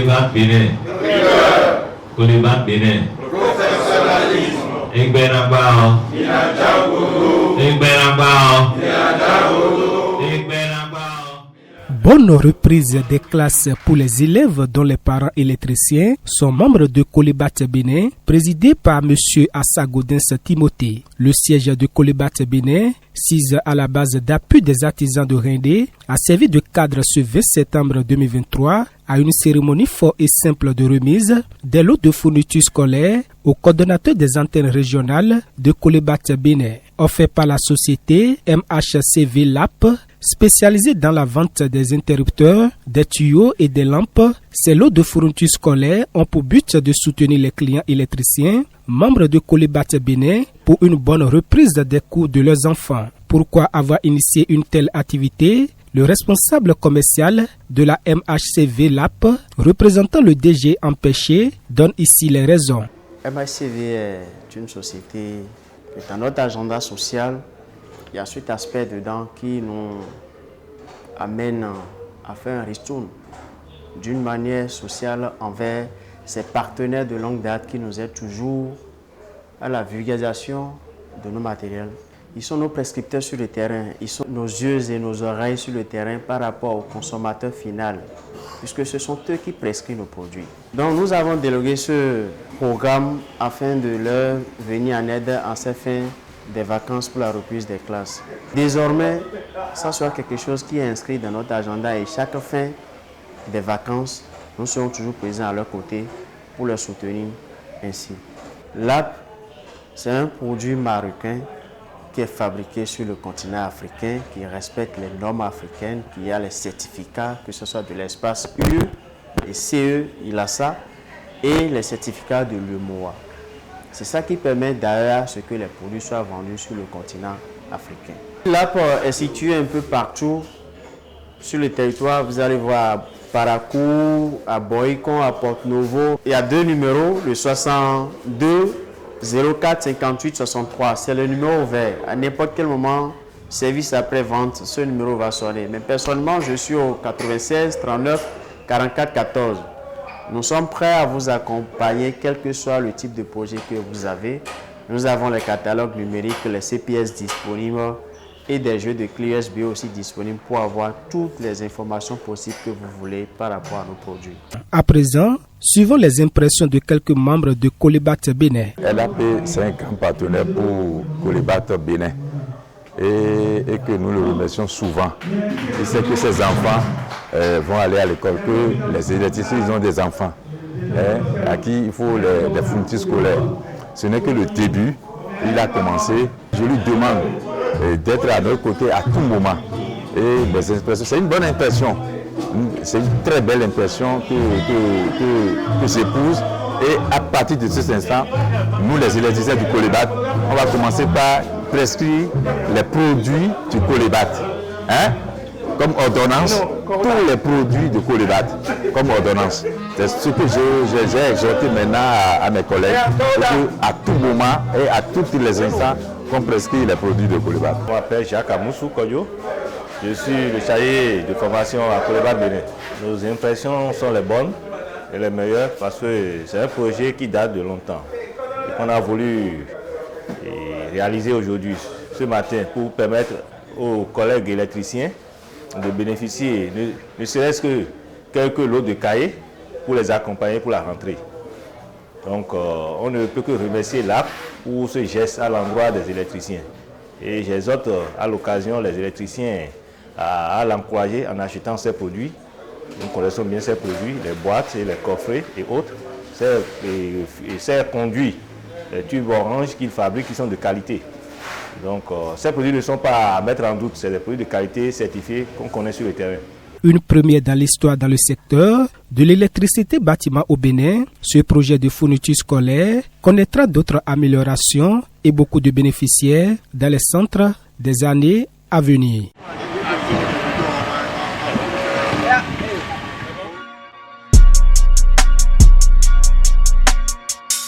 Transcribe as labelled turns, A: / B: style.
A: Colibat Bénin. Colibat Bénin. Ekbenabao. Ekbenabao.
B: Bonne reprise des classes pour les élèves dont les parents électriciens sont membres de Colibat Bénin, présidé par M. Assa Gaudens Timothée. Le siège de Colibat Bénin, sise à la base d'appui des artisans de Rindé, a servi de cadre ce 20 septembre 2023 à une cérémonie fort et simple de remise des lots de fournitures scolaires au coordonnateur des antennes régionales de Colibat Bénin, offert par la société MHCV LAP, spécialisée dans la vente des interrupteurs, des tuyaux et des lampes. Ces lots de fournitures scolaires ont pour but de soutenir les clients électriciens, membres de Colibat Bénin, pour une bonne reprise des cours de leurs enfants. Pourquoi avoir initié une telle activité? Le responsable commercial de la MHCV LAP, représentant le DG empêché, donne ici les raisons.
C: MHCV est une société qui est dans notre agenda social. Il y a cet aspect dedans qui nous amène à faire un ristourne d'une manière sociale envers ces partenaires de longue date qui nous aident toujours à la vulgarisation de nos matériels. Ils sont nos prescripteurs sur le terrain, ils sont nos yeux et nos oreilles sur le terrain par rapport au consommateur final, puisque ce sont eux qui prescrivent nos produits. Donc nous avons délégué ce programme afin de leur venir en aide en cette fin des vacances pour la reprise des classes. Désormais, ça sera quelque chose qui est inscrit dans notre agenda et chaque fin des vacances, nous serons toujours présents à leur côté pour les soutenir ainsi. LAP, c'est un produit marocain qui est fabriqué sur le continent africain, qui respecte les normes africaines, qui a les certificats, que ce soit de l'espace UE, et CE, ILASA, et les certificats de l'UMOA. C'est ça qui permet d'ailleurs à ce que les produits soient vendus sur le continent africain. LAP est situé un peu partout sur le territoire. Vous allez voir à Paracourt, à Boïcon, à Porte-Novo. Il y a 2 numéros, le 62 04 58 63. C'est le numéro vert. À n'importe quel moment, service après-vente, ce numéro va sonner. Mais personnellement, je suis au 96 39 44 14. Nous sommes prêts à vous accompagner, quel que soit le type de projet que vous avez. Nous avons les catalogues numériques, les CPS disponibles et des jeux de clés USB aussi disponibles pour avoir toutes les informations possibles que vous voulez par rapport à nos produits.
B: À présent, suivons les impressions de quelques membres de Colibat Bénin.
D: LAP, c'est un grand partenaire pour Colibat Bénin et que nous le remercions souvent. Il sait que ses enfants vont aller à l'école, que les électriciens ils ont des enfants à qui il faut les fournitures scolaires. Ce n'est que le début, il a commencé. Je lui demande d'être à notre côté à tout moment. Et les impressions, c'est une bonne impression. C'est une très belle impression que j'épouse. Et à partir de cet instant, nous les électriciens du Colibat, on va commencer par prescrire les produits du Colibat. Comme ordonnance, tous les produits de Colibat, comme ordonnance. C'est ce que j'ai exhorté maintenant à mes collègues, à tout moment et à tous les instants, qu'on prescrit les produits de Colibat.
E: Je m'appelle Jacques Amoussou Kodjo. Je suis le chargé de formation à Colibat Bénin. Nos impressions sont les bonnes et les meilleures parce que c'est un projet qui date de longtemps et qu'on a voulu réaliser aujourd'hui, ce matin, pour permettre aux collègues électriciens de bénéficier, ne serait-ce que quelques lots de cahiers pour les accompagner pour la rentrée. Donc on ne peut que remercier l'AP pour ce geste à l'endroit des électriciens. Et j'exhorte à l'occasion les électriciens à l'encourager en achetant ces produits. Nous connaissons bien ces produits, les boîtes et les coffrets et autres. Ces conduits, les tubes orange qu'ils fabriquent qui sont de qualité. Donc ces produits ne sont pas à mettre en doute, c'est des produits de qualité certifiés qu'on connaît sur le terrain.
B: Une première dans l'histoire dans le secteur de l'électricité bâtiment au Bénin, ce projet de fourniture scolaire connaîtra d'autres améliorations et beaucoup de bénéficiaires dans les centres des années à venir.